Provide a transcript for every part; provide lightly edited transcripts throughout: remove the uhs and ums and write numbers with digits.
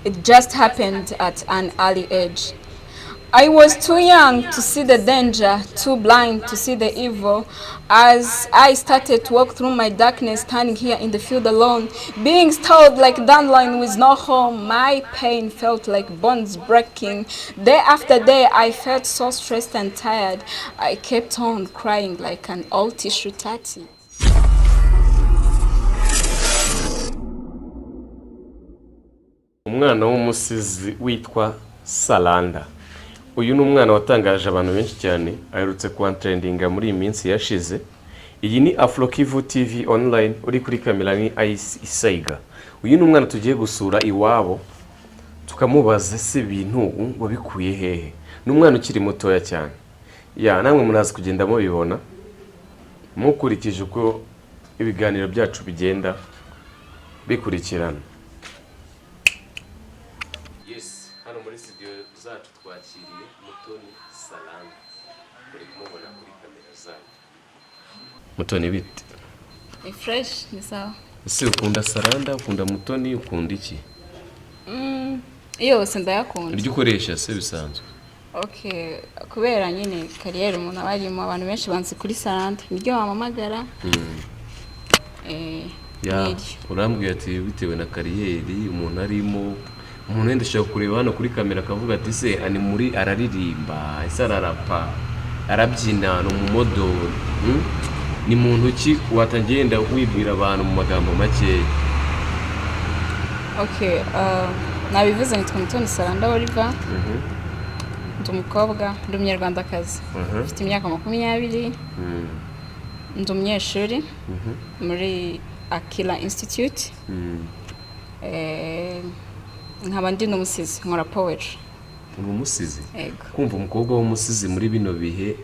It just happened at an early age. I was too young to see the danger, too blind to see the evil. As I started to walk through my darkness, standing here in the field alone, being stalled like a dandelion with no home, my pain felt like bones breaking. Day after day, I felt so stressed and tired. I kept on crying like an old tissue tatty. Umwana w'umusizi witwa Salanda. Uyu ni umwana watangaje abantu benshi cyane, aherutse kuba trendinga muri iyi minsi yashize. Iyi ni Afrokivu TV online, uri kuri kamera ni Isaiga. Uyu ni umwana tugiye gusura iwabo, tukamubaza se ibintu wabikuye hehe. Ni umwana ukiri mutoya cyane. Namwe murazi kugenda mubibona mukurikije uko ibiganiro byacu bigenda bikurikirana. Hano muri studio zacu twakiriye Mutoni Salanda, uri kumubona kuri kamera zacu. Mutoni bite? Ni fresh, ni sawa. Ese ukunda Salanda, ukunda Mutoni, ukunda iki? Yose ndayakunda. Iryo ukoresha se bisanzwe? Okay, kubera nyine kariyeri umuntu abarimo abantu benshi banzi kuri Salanda, niryo wamamagara. Urambwiye ati bitewe na kariyeri umuntu arimo, umuntu wenda ashaka kureba hano kuri kamera akavuga ati se ani muri araririmba, ese ararapa, arabyina, no mu modoro. Ni muntu ki watagenda wibwira abantu mu magambo make? Okay, nabivuze nitwa Mutoni Salanda Oliver. Ndi umukobwa, ndi umunyarwandakazi. Mfite imyaka 20. Ndi umunyeshuri muri Akila Institute. Nkaba ndi n'umusizi, nkora poetry. Uri umusizi? Yego. Kumva umukobwa w'umusizi muri bino bihe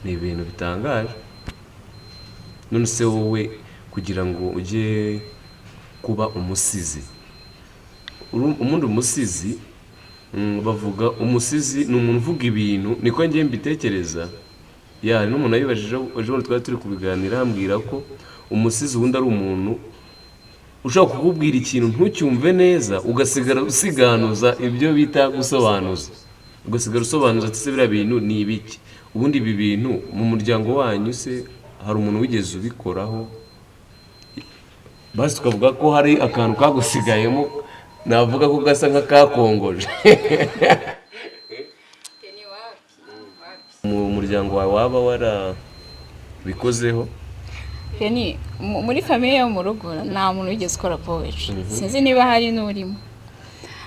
ni ibintu bitangaje. None se wowe kugira ngo ujye kuba umusizi, umuntu umusizi bavuga umusizi ni umuntu uvuga ibintu, niko ngiye mbitekereza. Hari n'umuntu ayibajije ejo twari turi kubiganira, ambwira ko umusizi wundi ari umuntu ushaka kukubwira ikintu ntucyumve neza, ugasigara usiganuza ibyo bita gusobanuza. Ugasigara usobanuza ati se biriya bintu ni ibiki. Ubundi ibi bintu mu muryango wanyu se hari umuntu wigeze ubikoraho? Basi tukavuga ko hari akantu kagusigayemo, navuga ko gasa nk'akakongoje. Mu muryango wawe waba warabikozeho? Yani muri famille yo mu rugo nta muntu wigeze ukora poetry. Sinzi niba hari n'urimo.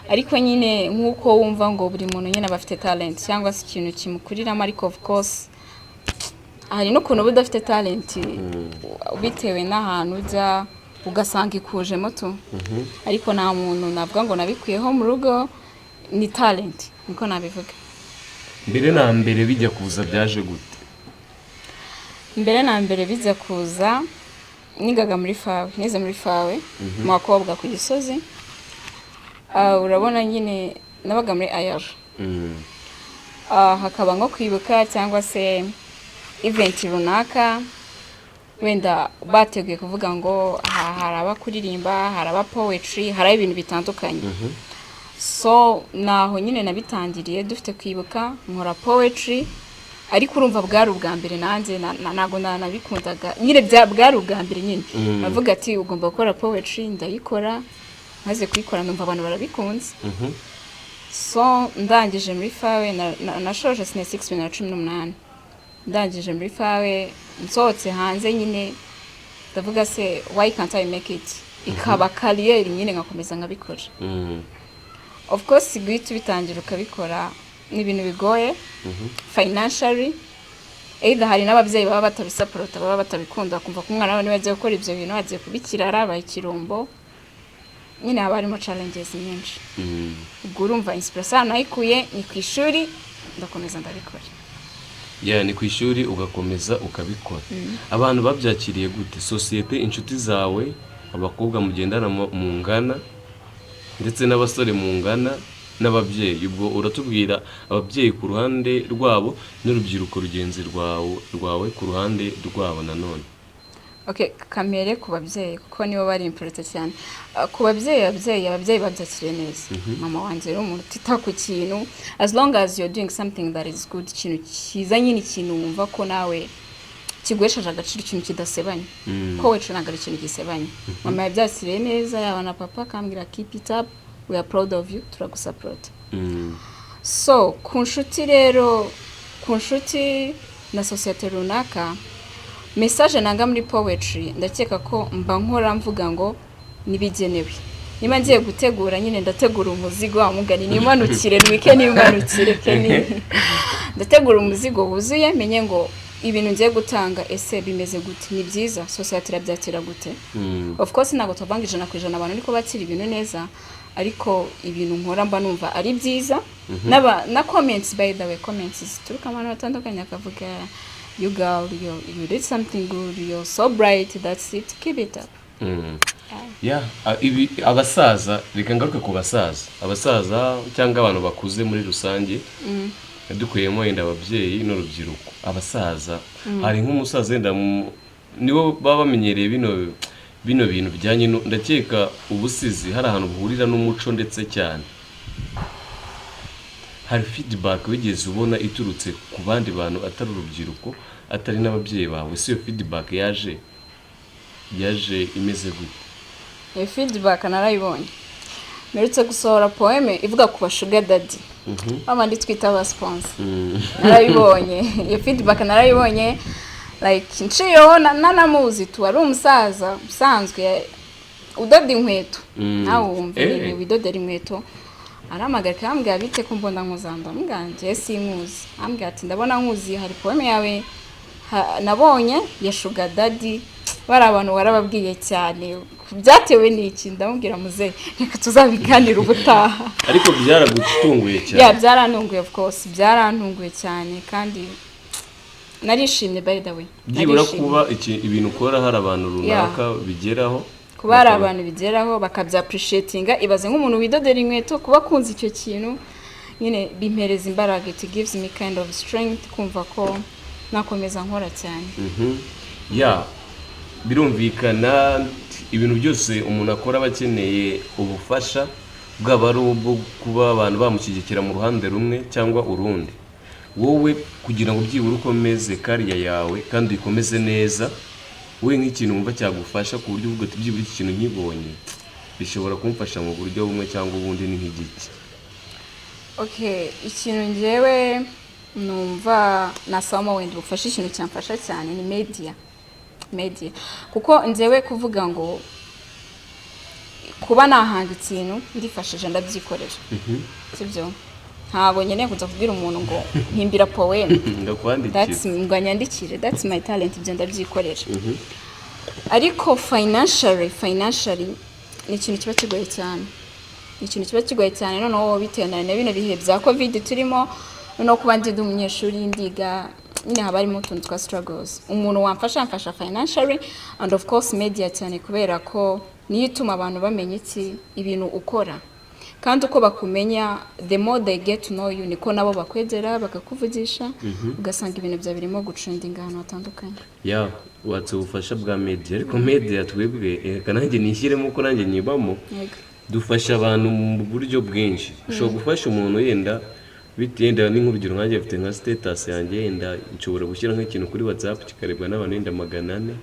Ariko nyine nkuko wumva ngo buri muntu nyine abafite talent cyangwa se ikintu kimukuriramo, ariko of course hari no kuntu budafite talent bitewe n'ahantu ujya ugasanga ikuje moto. Ariko nta muntu navuga ngo nabikuyeho mu rugo, ni talent niko nabivuga. Mbere na mbere bijya kuza byaje gute? Mbere na mbere bijya kuza nigaga muri fawe, nize muri fawe mu bakobwa ku Gisozi. Urabona nyine nabaga muri ayar. Hakaba nko kwibuka cyangwa se event runaka, wenda bateguye kuvuga ngo haraba kuririmba, haraba poetry, haraba ibintu bitandukanye. So naho nyine nabitangiriye dufite kwibuka, nkora poetry. Ariko urumva bwari ubwa mbere nanjye nago nabikundaga nyine bwari ubwa mbere nyine. Navuga ati ugomba gukora poetry, ndayikora, maze kuyikora numva abantu barabikunze. So ndangije muri fawe nashoje sine 2018. Ndangije muri fawe nsohotse hanze nyine ndavuga se why can't I make it, ikaba career nyine ngakomeza nkabikora. Of course guhita bitangira ukabikora ni ibintu bigoye financially. Either hari n'ababyeyi baba batabisupport, baba batabikunda, kumva ko umwana wawe wagiye gukora ibyo bintu agiye kubikirara bayikirombo, nyine haba harimo challenges nyinshi. Ubwo urumva inspiration nayikuye ni ku ishuri, ndakomeza ndabikora. Ni ku ishuri ugakomeza ukabikora. Abantu babyakiriye gute? Societe, inshuti zawe, abakobwa mugendana mu ngana ndetse n'abasore mu ngana n'ababyeyi? Ubwo uratubwira ababyeyi ku ruhande rwabo n'urubyiruko rugenzi rwawe ku ruhande rwabo nanone. Okay, kamere ku babyeyi kuko nibo bari important cyane. Ku ababyeyi babyakiriye neza. Mama wanjye rero umuntu utita ku kintu, as long as you're doing something that is good, ikintu kizanye n'ikintu wumva ko nawe kigweshaje agaciro, ikintu kidasebanye. Poetry ntabwo ari ikintu gisebanye. Mama yabyakiriye neza, yaba na papa akambwira keep it up, we are proud of you, turagusupport. So ku nshuti na societe runaka, message nanga muri poetry ndakeka ko mba nkora mvuga ngo nibigenewe. Niba ngiye gutegura nyine ndategura umuzigo wa mugani nimanukire nwike nimanukire keni. Ndategura umuzigo wuzuye menye ngo ibintu ngiye gutanga ese bimeze gute, ni byiza society irabyakira gute. Of course ntago tubanga 100% abantu ariko bakira ibintu neza, ariko ibintu nkora mba numva ari byiza. Na comments, by the way, comments turuka abantu batandukanye akavuga you girl, you did something good, you're so bright, that's it, keep it up. Abasaza, reka ngaruke ku abasaza cyangwa abantu bakuze muri rusange, dukuyemo yenda ababyeyi n'urubyiruko. Abasaza hari nk'umusaza yenda nibo baba bamenyereye bino bintu bijyanye ndakeka ubusizi hari ahantu buhurira n'umuco ndetse cyane. Hari feedback wigeze ubona iturutse ku bandi bantu atari urubyiruko, atari n'ababyeyi bawe? Si yo feedback yaje imeze gute? Feedback narayibonye. Merutse gusohora poeme ivuga ku ba sugar daddy. Abandi twita aba sponsor. Narayibonye. Iyo feedback narayibonye, like nciyo nanamuzi tu ari umusaza usanzwe udoda inkweto. Nawe wumva ni widodera inkweto. Aramagarika ambwira bite ko mbona nkuzamba muganje sinkuzi. Ambwira ati ndabona nkuzi, hari poeme yawe nabonye ya sugar daddy, bari abantu warababwiye cyane, byatewe n'iki? Ndamubwira muze reka tuzabiganira ubutaha. Ariko byaragutunguye cyane? Byarantunguye, of course byarantunguye cyane, kandi narishimye by the way. Byibura kuba ibintu ukora hari abantu runaka bigeraho, kuba hari abantu bigeraho bakabya appreciatinga, ibaze nk'umuntu widodera inkweto kuba kunze icyo kintu nyine bimpereza imbaraga, it gives me kind of strength kumva ko nakomeza nkora cyane. Birumvikana ibintu byose umuntu akora bakeneye ubufasha, bwaba ari ubwo kuba abantu bamushyigikira mu ruhande rumwe cyangwa urundi. Wowe kugira ngo byibura ukomeze kariya yawe kandi ikomeze neza, we nk'ikintu wumva cyagufasha ku buryo uvuga ati byibura iki kintu nkibonye bishobora kumfasha mu buryo bumwe cyangwa ubundi, ni nk'igiki? Okay, ikintu ngewe numva nasaba wenda ubufasha, ikintu cyamfasha cyane ni media. Kuko ngewe kuvuga ngo kuba nahanga ikintu ndifashije ndabyikorera. Sibyo? Ntabwo nyene kuza kubwira umuntu ngo mpimbira poem nganyandikire, that's my talent, ibyo ndabyikorera. Ariko financially ni ikintu kiba kigoye cyane. Noneho bitewe na bino bihe bya covid turimo, no kuba ndi umunyeshuri ndiga, nyine haba harimo utuntu twa struggles. Umuntu wamfasha financially, and of course media cyane, kubera ko niyo ituma abantu bamenya ibintu ukora. Kandi uko bakumenya, the more they get to know you, niko nabo bakwegera bakakuvugisha, ugasanga ibintu bya birimo gutrendinga ahantu hatandukanye. Watse ubufasha bwa media, ariko media twebwe kananjye nishyiremo uko nanjye nyibamo, dufasha abantu mu buryo bwinshi. Ushobora gufasha umuntu yenda bitenda n'inkurugiro nkanjye afite nka status yanjye, yenda nshobora gushyira nk'ikintu kuri WhatsApp kikarebwa n'abantu yenda 400,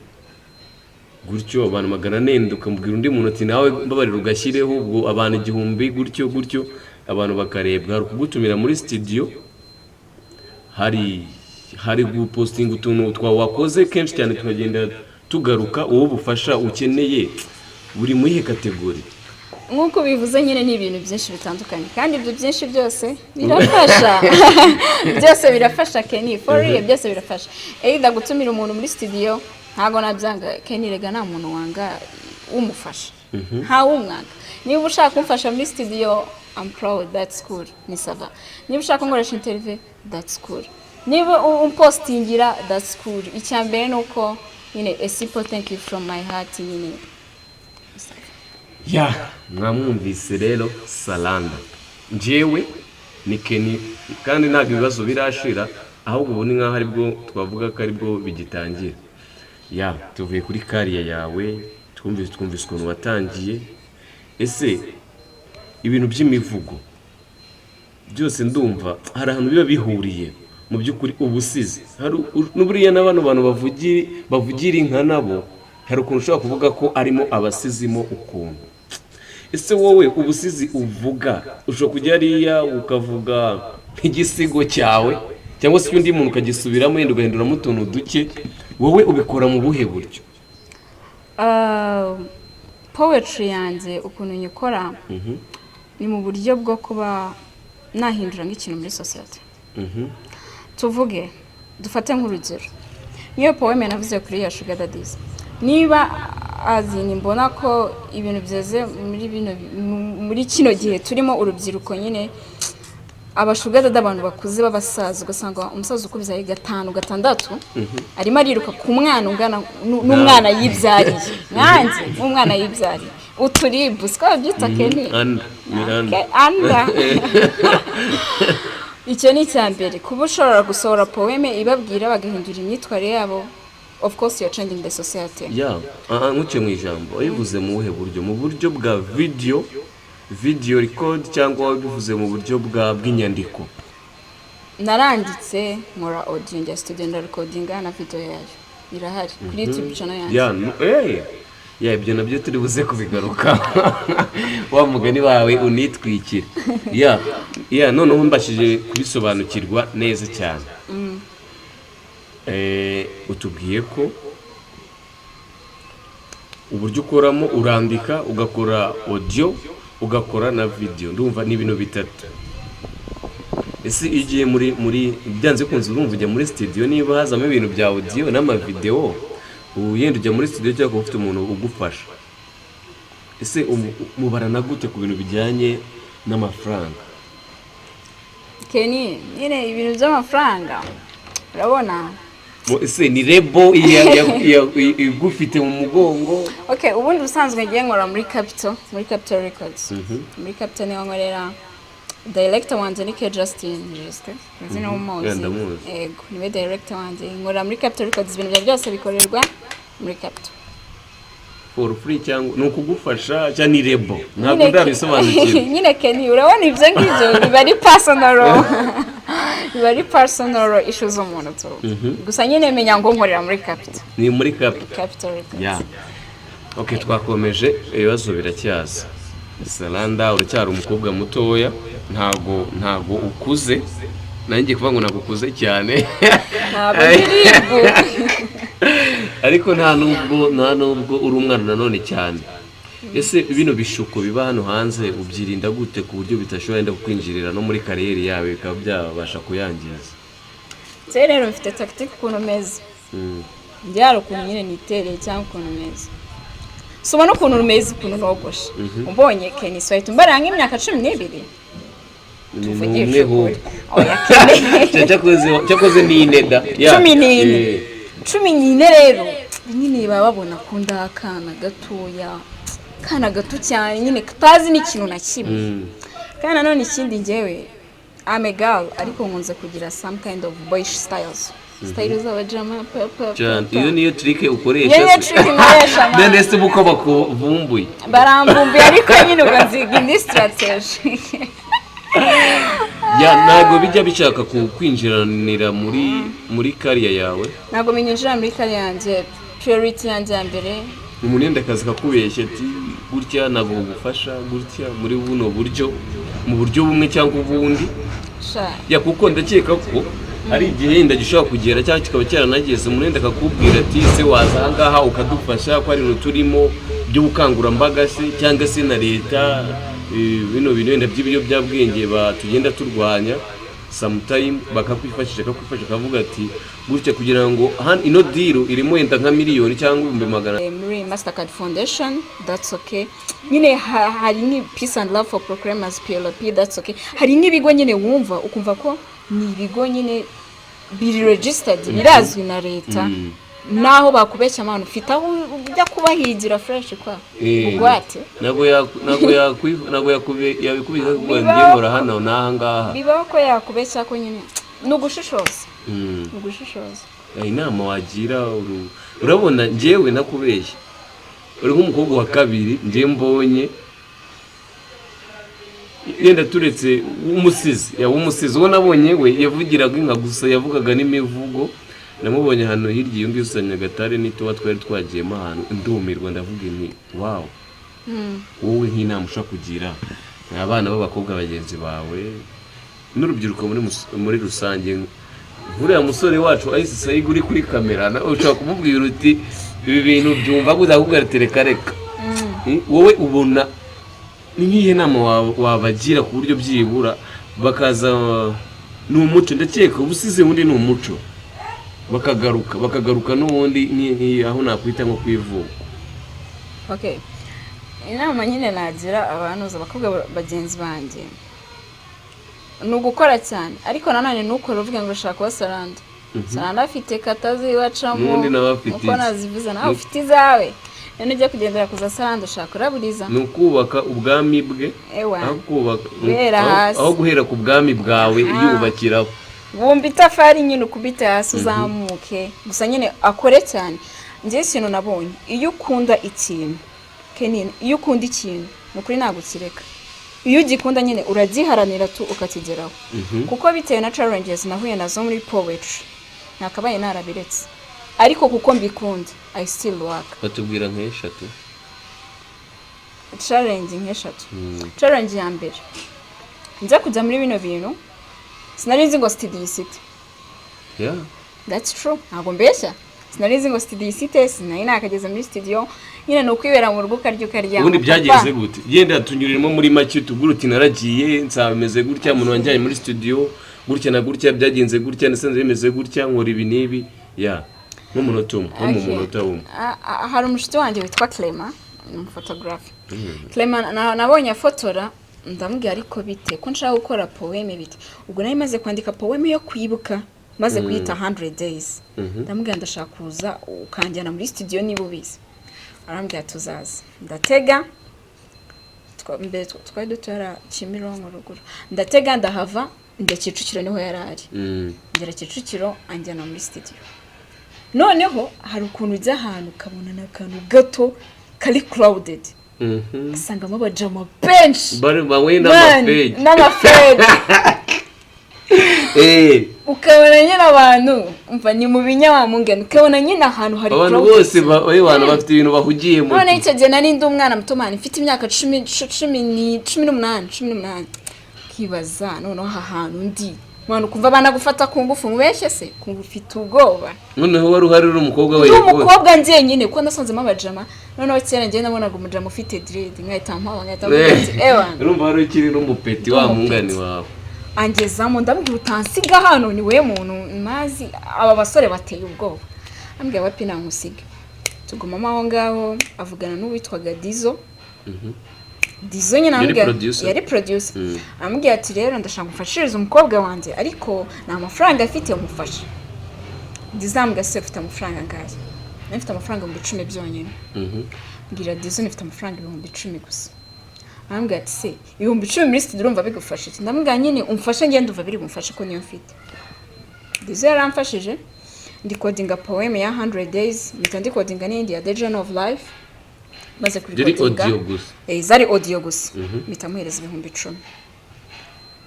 gutyo abantu 400 ukamubwira undi muntu ati nawe mbabarira ugashyireho, ubwo abantu 1000 gutyo abantu bakarebwa. Hari kugutumira muri studio, hari gupostinga utuntu twawakoze kenshi cyane, tukagenda tugaruka uwo bufasha ukeneye buri muyihe kategori. Nkuko bivuze nyine ni ibintu byinshi bitandukanye, kandi ibyo byinshi byose birafasha. Byose birafasha Kenny, for real byose birafasha. Either gutumira umuntu muri studio, ntago nabyanga Kenny, rega nta muntu wanga umufasha. Nta umwanga. Niba ushaka kumfasha muri studio, I'm proud, that's cool, ni sava. Niba ushaka ngoresha interview, that's cool. Niba umpostingira, that's cool. Icyambere nuko nyine a simple thank you from my heart nyine. Mwamwumvise rero Salanda. Njyewe ni Kenny, kandi ntabwo ibibazo birashira, ahubwo ubu ni nkaho aribwo twavuga ko aribwo bigitangira. ya tuvuye kuri kariya yawe twumvise ukuntu watangiye. Ese ibintu by'imivugo byose ndumva hari ahantu biba bihuriye mu by'ukuri ubusizi. N'uburiya n'abantu bavugira inka nabo hari ukuntu ushobora kuvuga ko arimo abasizimo ukuntu. Ese wowe ubusizi uvuga ushobora kujya hariya ukavuga nk'igisigo cyawe cyangwa se undi muntu ukagisubiramo yenda ugahinduramo utuntu duke, wowe ubikora mu buhe buryo? Poetry yanjye ukuntu nyikora ni mu buryo bwo kuba nahindura nk'ikintu muri society. Tuvuge dufate nk'urugero, niyo poeme navuze kuri ya Sugar Daddies, niba azini mbona ko ibintu byeze muri kino gihe turimo urubyiruko nyine abashuga dada abantu bakuze babasaza, ugasanga umusaza ukubyaye 5 6 arimo ariruka ku mwana ungana n'umwana yibyariye nanjye umwana yibyariye uturibu siko byita Kenny anda icyo ni cyambere kuba ushobora gusohora poeme ibabwira bagahindura imyitwarire yabo. Of course you're changing the society. Nkuce mu ijambo wabivuze mu buhe buryo? Mu buryo bwa video record cyangwa wabivuze mu buryo bw'inyandiko? Naranditse nkora audio njya studio nda recordinga na video yayo irahari kuri YouTube channel yanjye. Ibyo nabyo turi buze kubigaruka wa mugani wawe unitwikira. Noneho mbashije kubisobanukirwa neza cyane. Utubwiye ko uburyo ukoramo urandika, ugakora audio, ugakora na video, ndumva ni ibintu bitatu. Ese igiye muri byanze kunze urumva ujya muri studio niba hazamo ibintu bya audio n'ama video, yenda ujya muri studio cyangwa ufite umuntu ugufasha. Ese mubarana gute ku bintu bijyanye n'amafaranga? Kenny nyine ibintu by'amafaranga urabona. Ese ni rebo igufite mu mugongo? Okay, ubundi ubusanzwe ngiye nkora muri Capital Records. Muri Capital niho nkorera. Director wanje ni K Justin Jeste. Nzina umuzi. Yego, niwe director wanje. Nkora muri Capital Records, ibintu byose bikorerwa muri Capital. For free cyangwa no kugufasha cyangwa ni rebo? Ntabwo ndabisobanukira. Nyine Kenny urabona ibyo ngibyo biba ari personal. Biba ari personal issues umuntu to. Gusa nyine menya ngo nkorera muri Capital. Ni muri Capital Records. Okay, twakomeje ibibazo biracyaza. Salanda uracyari umukobwa mutoya, ntago ukuze. Nanjye kuvuga ngo nagukuze cyane. Ntabwo biribu. Ariko nta nubwo uri umwana nanone cyane. Ese bino bishuko biba hano hanze ubyirinda gute ku buryo bitashobora enda kukwinjirira no muri kariyeri yawe bikaba byabasha kuyangiza? Rero mfite tactique ukuntu meze. Njyaro ukuntu nyine nitereye cyangwa ukuntu meze. Subona ukuntu rumeze ukuntu nogoshe. Umbonye Kenny Swight mbara nk'imyaka 12. Tuvugishe kuri. Cyakoze ni ineda. 14 rero. Nyine bababona kunda akana gatoya. Kana gato cyane nyine katazi n'ikintu na kimwe. Kana none ikindi ngewe I'm a girl ariko nkunze kugira some kind of boyish styles. Styles z'abajama papa. Iyo niyo trick ukoresha. Iyo trick nkoresha. Nende se buko bakuvumbuye. Barambumbuye ariko nyine ugaziga indi strategy. Ntago bijya bishaka kwinjiranira muri career yawe? Ntago menyinjira muri career yanjye. Priority yanjye ya mbere umunenda kazi kakubeshye ati gutya nabo gufasha gutya muri buno buryo mu buryo bumwe cyangwa ubundi. Kuko ndakeka ko ari igihe ndagishaka kugera cyangwa kikaba cyaranageze umunenda kakubwira ati se waza ngaha ukadufasha ko ari no turimo byo bukangurambaga se cyangwa se na leta bino bintu by'ibyo byabwenge batugenda turwanya sometime bakakwifashisha kavuga ati gutya kugira ngo ino deal irimo yenda nka miliyoni cyangwa 100,000 muri Mastercard Foundation. That's okay. Nyine hari ni Peace and Love for Proclaimers PLP. That's okay. Hari n'ibigo nyine wumva ukumva ko ni ibigo nyine biri registered birazwi na leta. Naho bakubeshya amana ufite aho ujya kubahigira fresh kwa ugwate nago yabikubika ngo ngimora hano naha ngaha bibaho ko yakubeshya ko nyine nugushishoza inama wagira urabona njyewe nakubeshya uri nk'umukobwa wa kabiri njye mbonye yenda turetse umusizi uwo nabonye we yavugiraga inka gusa yavugaga n'imivugo namubonye hano hirya iyo ngiyo usa Nyagatare n'ituba twari twagiyemo ahantu ndumirwa ndavuga nti wawu wowe nk'inama ushaka kugira abana b'abakobwa bagenzi bawe n'urubyiruko muri rusange nkuriya musore wacu Ice Saiga uri kuri kamera ushaka kumubwira uti ibi bintu byumva guzakubwira tereka reka wowe ubona ni nk'iyi nama wabagira ku buryo byibura bakaza ni umuco ndakeka ubusize undi ni umuco bakagaruka n'ubundi aho nakwita nko kwivuka. Okay, inama nyine nagira abantu abakobwa bagenzi banjye ni ugukora cyane ariko nanone nukora uvuga ngo ushaka kuba Saranda. Saranda afite katazi bacamo uko nazivuza nawe ufite izawe none ujya kugendera kuza Saranda ushaka uraburiza ni ukubaka ubwami bwe aho guhera ku bwami bwawe yubakiraho bumba itafari nyine ukubita hasi uzamuke gusa nyine akore cyane. Njye ikintu nabonye iyo ukunda ikintu kenini iyo ukunda ikintu nukuri nagukireka iyo ugikunda nyine uragiharanira tu ukakigeraho kuko bitewe na challenges nahuye nazo muri poetry nakabaye narabiretse ariko kuko mbikunda I still work. Batubwira nk'eshatu challenge nk'eshatu. Challenge ya mbere nza kujya muri bino bintu sinari nzi ngo studio city. Yeah, that's true. Ntabwo mbeshya sinari nzi ngo studio city sinari nakageze muri studio nyine no kwibera mu rugo karyo karya. Ubundi byageze gute yenda tunyuririmo muri make tugura uti naragiye nsabemeze gutya umuntu wanjye muri studio gutya na gutya byagenze gutya nasanze bimeze gutya nkora ibi nibi ya n'umunota umwe mu munota umwe. Hari umushiti wanjye witwa Clement umufotographe. Clement nabonye afotora ndamubwira ariko bite ko nshaka gukora poeme bite ubwo nari maze kwandika poeme yo kwibuka maze kuyita 100 days ndamubwira ndashaka kuza ukanjyana muri studio niba ubizi arambwira tuzaza ndatega twari dutora Kimironko ruguru ndatega ndahava njya Kicukiro niho yarari ngera Kicukiro anjyana muri studio noneho hari ukuntu ujya ahantu ukabona n'akantu gato kari crowded asangamo abajama benshi bawe n'amafedi ukabona nyine abantu umva ni mu binyamamungane ukabona nyine ahantu hari abantu bose abantu bafite ibintu bahugiyemo. none icyo gihe nari ndi umwana muto mani mfite imyaka 18 kibaza noneho aha hantu ndi mwana ukumva bana gufata ku ngufu mubeshye se kumva ufite ubwoba noneho wari uhari uri umukobwa we umukobwa ngiye nyine ko nasanzemo abajama noneho cyera ngiye nabonaga umujama ufite dread nkahita mpaba nkahita ewa urumva wari ukiri n'umupeti wa mungani wawe angezamo ndambwira utansiga hano ni we muntu mazi aba basore bateye ubwoba ambwira wapi namusiga tuguma aho ngaho avugana n'uwitwaga Dizo. Dizo nyine yari producer ambwira ati rero ndashaka gufashiriza umukobwa wanjye ariko nta mafaranga afite umufasha. Dizo ambwira se ufite amafaranga ngahe nafite amafaranga 10 byonyine mbwira Dizo nifite amafaranga 10 gusa ambwira ati se 10 muri studio urumva bigufasha iki ndambwira nyine umfashe ngende uva biri bumfashe ko niyo mfite. Dizo yaramfashije ndikodinga poeme ya 100 days ndikodinga n'indi ya The Journey of Life maze kurikodinga zari audio gusa bitamuhereza 10,000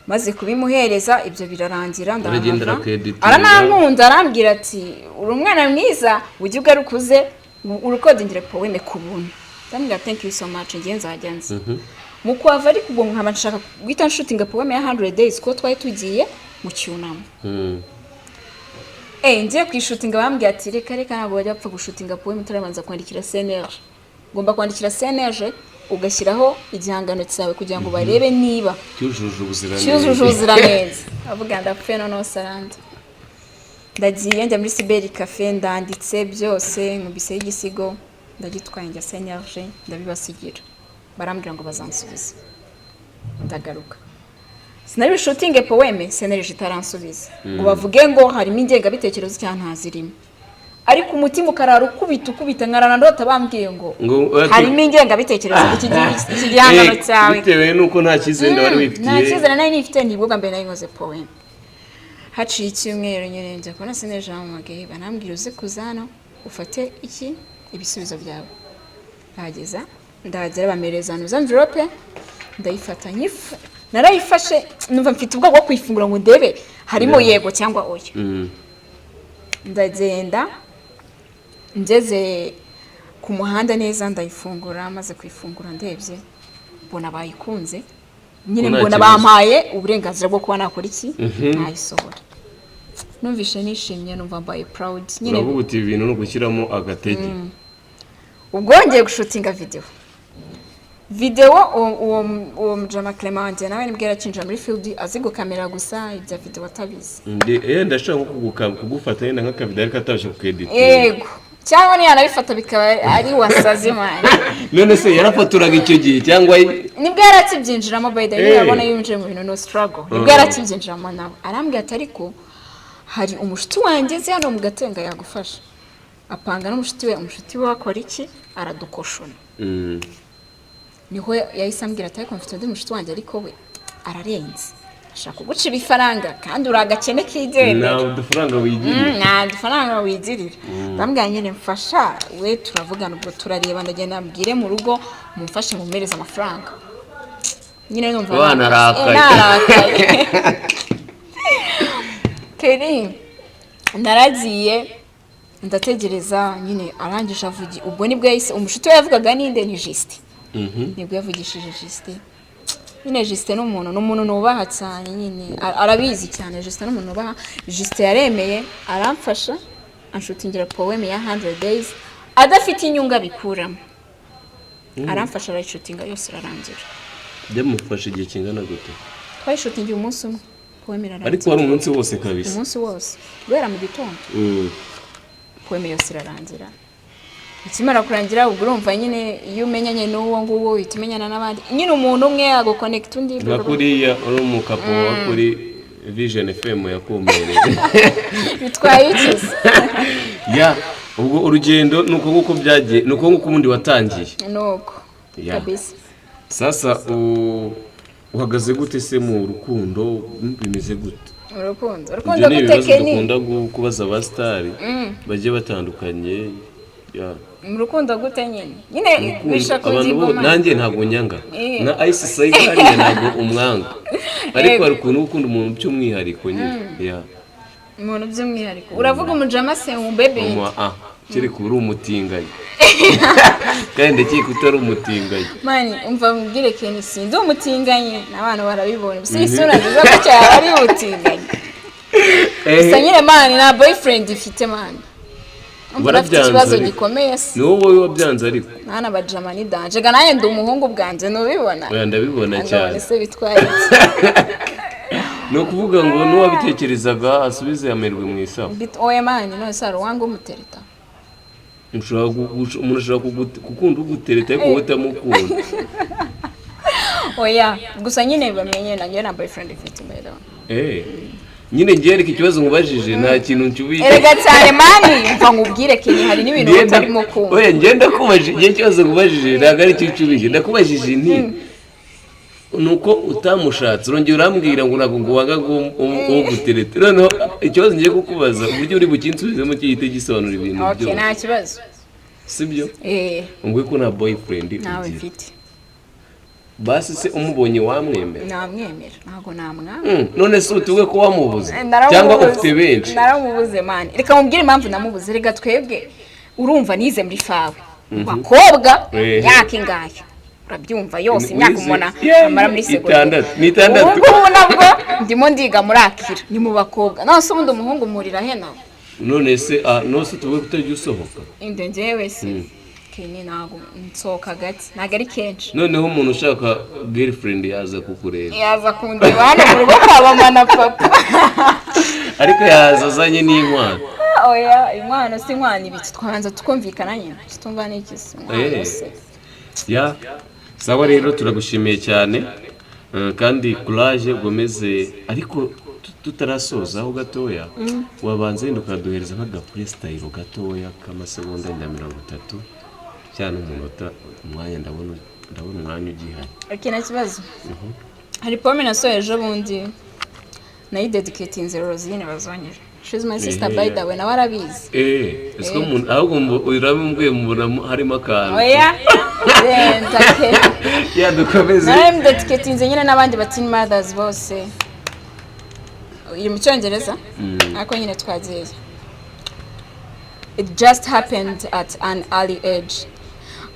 maze kubimuhereza ibyo birarangira ndaragendera aranankunda arambwira ati uri umwana mwiza ujye ugarukuze urukodingire poeme ku buntu ndambwira thank you so much ngiye nzajyanze mu kwava ari kubwo nkaba nshaka guhita shooting poeme ya 100 days ko twari tugiye mu cyunamo ngiye kwishutinga bambwira ati reka ntabwo bajya apfa gushutinga poeme turabanza kwandikira CNRG ngomba kwandikira CNRG ugashyiraho igihangano cyawe kugira ngo barebe niba cyujuje ubuziraneza avuga ndapfe no Saranda ndagiye njya muri Cyber Cafe ndanditse byose nkubise y'igisigo ndagitwaye njya CNRG ndabibasigira barambwira ngo bazansubiza ndagaruka sinari shooting poeme CNRG taransubiza ngo bavuge ngo harimo ingenga bitekerezo cyane ntazirimo ariko umutima ukarara ukubita nkarana ndota bambwiye ngo harimo ingenga bitekerezo iki gihangano cyawe bitewe nuko nta kizenda wari wifitiye nta kizenda nari nifite nibwo mbere nari nkoze poeme haciye icyumweru nyine njya kubona sineje amagaye banambwira uze kuzana ufate ibisubizo byawe ndageza ndagera bamereza nuza envelope ndayifata narayifashe numva mfite ubwo bwo kwifungura ngo ndebe harimo yego cyangwa oya ndagenda ngeze ku muhanda neza ndayifungura maze kwifungura ndebye mbona bayikunze nyine mbona bampaye uburenganzira bwo kuba nakora iki nayisohora numvishe nishimye numva mbaye proud nyine uravuga uti ibintu no gushyiramo agatege ubwo ngiye gushutinga video uwo mujama Clement nawe nibwira cinja muri field azi gukamera gusa ibya video atabizi ndashaka kugufata yenda nk'akavideo ariko atabasha kukedit yego cyangwa ni yanabifata bikaba ari wasaze mwana none se yarafaturaga icyo gihe cyangwa nibwo yaratibyinjiramo by the way yabona yinjiye mu bintu no struggle nibwo yaratibyinjiramo nawe arambwira ati ariko hari umushuti wanjye ze hano mu Gatenga yagufasha apanga n'umushuti we akora iki aradukoshona niho yahise ambwira ati ariko mfite undi mushuti wanjye ariko we ararenze ashaka kuguca ibifaranga kandi uragakene kigende na udufaranga wigirira ndambwira nyine mfasha we turavugana ubwo turareba ndagenda mbwire mu rugo mumfashe mumereza amafaranga nyine numva narakaye Keri naragiye ndategereza nyine arangije avugi ubwo nibwo yahise umushuti we yavugaga ninde ni Juste nibwo yavugishije Juste nyine Juste n'umuntu nubaha cyane nyine arabizi cyane Juste n'umuntu nubaha Juste yaremeye aramfasha anshutingira poem ya 100 days adafite inyunga bikuramo aramfasha arayishutinga yose irarangira ndamufasha igihe kingana gute twayishutingiye umunsi umwe ariko wari umunsi wose kabisa umunsi wose guhera mu gitondo poeme yose irarangira ikimara kurangira ubwo urumva nyine iyo umenyanye n'uwo nguwo uhita umenyana n'abandi nyine umuntu umwe yaguconnect undi nakuriya uri mu kapo wa kuri Vision FM yakumereye bitwaye iki ya ubwo urugendo nuko nguko byagiye nuko nguko ubundi watangiye nuko kabisa sasa uhagaze gute se mu rukundo bimeze gute urukundo gutekeni dukunda kubaza ba star bagiye batandukanye ya mu rukundo gute nyine bishaka kugigoma nanjye ntabwo nyanga na Ice Side hariya ntabwo umwanga ariko hari ukuntu ukunda umuntu by'umwihariko nyine ya umuntu by'umwihariko uravuga umujama se umbebe kiri kuri umutinganyi kandi ndakeka utari umutinganyi mani umva mbwire Ken sindi umutinganyi n'abantu barabibona si isura nziza ko cyari ari umutinganyi gusa nyine mani na boyfriend ifite mani barafite ikibazo gikomeye ni wowe wabyanze ariko nana bajama ni danje ga naye ndi umuhungu bwanze nubibona oya ndabibona cyane ese bitwaye no kuvuga ngo nuwabitekerezaga asubize amerwe mu isaho oya mani no saro wangu umutereta umuntu ashobora gukunda ugutereta ariko wowe utamukunda oya gusa nyine bamenye nanjye na boyfriend ifite mbere nyine ngiye ariko ikibazo nkubajije nta kintu ncyubije erega cyane mani mva nkubwire Ken hari n'ibintu utarimo kumva oya ngenda kubajije igihe ikibazo nkubajije ntabwo ari cyo ncyubije ndakubajije nti nuko utamushatse urongera urambwira ngo ntabwo ngo wanga ngo gutereta noneho ikibazo ngiye kukubaza uburyo uri bukinsubizemo cyihite gisobanura ibintu byose okay nta kibazo sibyo ngo ko na boyfriend nawe mfite basi se umubonye wamwemera namwemera ntago namwanga none se utuwe ko wamubuze cyangwa ufite benshi naramubuze mani reka mubwire impamvu namubuze rega twebwe urumva nize muri fawe bakobwa yaka ingaya urabyumva yose imyaka umona amara muri segonderi ubu nabwo ndimo ndiga muri akira ni mu bakobwa none se ubundi umuhungu murira he nawe none se nose tuwe kutajya usohoka inde njyewe se Ken ntago nsohoka gake ntago ari kenshi noneho umuntu ushaka girlfriend yaza kukureba yaza kundeba hano mu rugo kwa mama na papa ariko yazazanye n'inkwano oya inkwano si inkwano ibiki twabanza tukumvikana nyine tutumva n'ikisi ya sawa rero turagushimiye cyane kandi courage gomeze ariko tutarasoza aho gatoya wabanze yenda ukaduhereza nk'aga freestyle gatoya k'amasegonda 30 cyane umunota umwanya ndabona umwanya ugihari okay nta kibazo hari pomme nasoje ejo bundi nayidedicatinze Rosine Bazonyije. She's my sister by the way, nawe arabizi. Ese ko umuntu ahubwo urabimubwiye mubona harimo akantu. Oya. Ndake. Ya dukomeze. Nawe dedicatinze nyine n'abandi batin mothers bose. Iri mu Cyongereza? Ariko nyine twagiye. It just happened at an early age.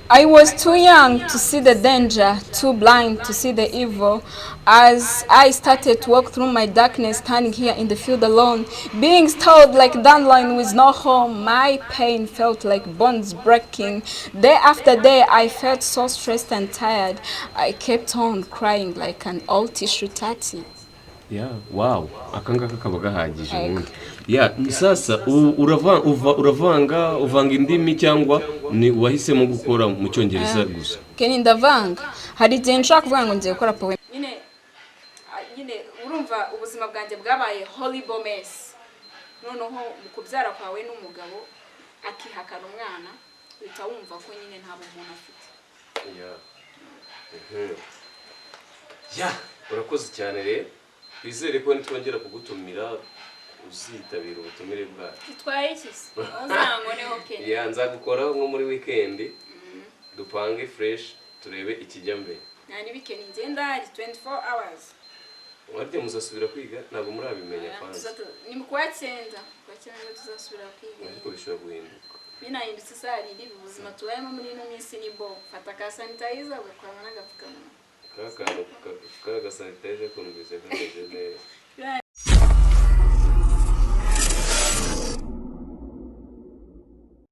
I was too young to see the danger, too blind to see the evil. As I started to walk through my darkness, standing here in the field alone, being stalled like dandelion with no home, my pain felt like bones breaking. Day after day, I felt so stressed and tired. I kept on crying like an old tissue tati. Wow, akangaka kaba gahagije ubundi. Sasa uravanga indimi cyangwa ni wahisemo gukora mu Cyongereza gusa? Keni ndavanga. Hari igihe nshaka kuvuga ngo ngiye gukora poem. Nyine urumva ubuzima bwanjye bwabaye horrible mess. Noneho mu kubyara kwawe n'umugabo akihakana umwana uhita wumva ko nyine nta bumuntu afite. Urakoze cyane rero. Bizere ko nitwongera kugutumira uzitabira ubutumire bwacu. Itwaye iki se? Uzangoneho Kenya. Nzagukora nko muri weekend. Dupange fresh turebe ikijya mbere. Nani weekend ngenda ari 24 hours. Warye muzasubira kwiga ntabwo murabimenya kwanza. Ni mu kwa cyenda tuzasubira kwiga. Ariko bishobora guhinduka. Binahindutse sari ibi ubuzima tubayemo muri ino minsi ni bo. Fata ka sanitizer ugakorana n'agapfukamunwa. Kaka sanitizer ko numvise kameze neza.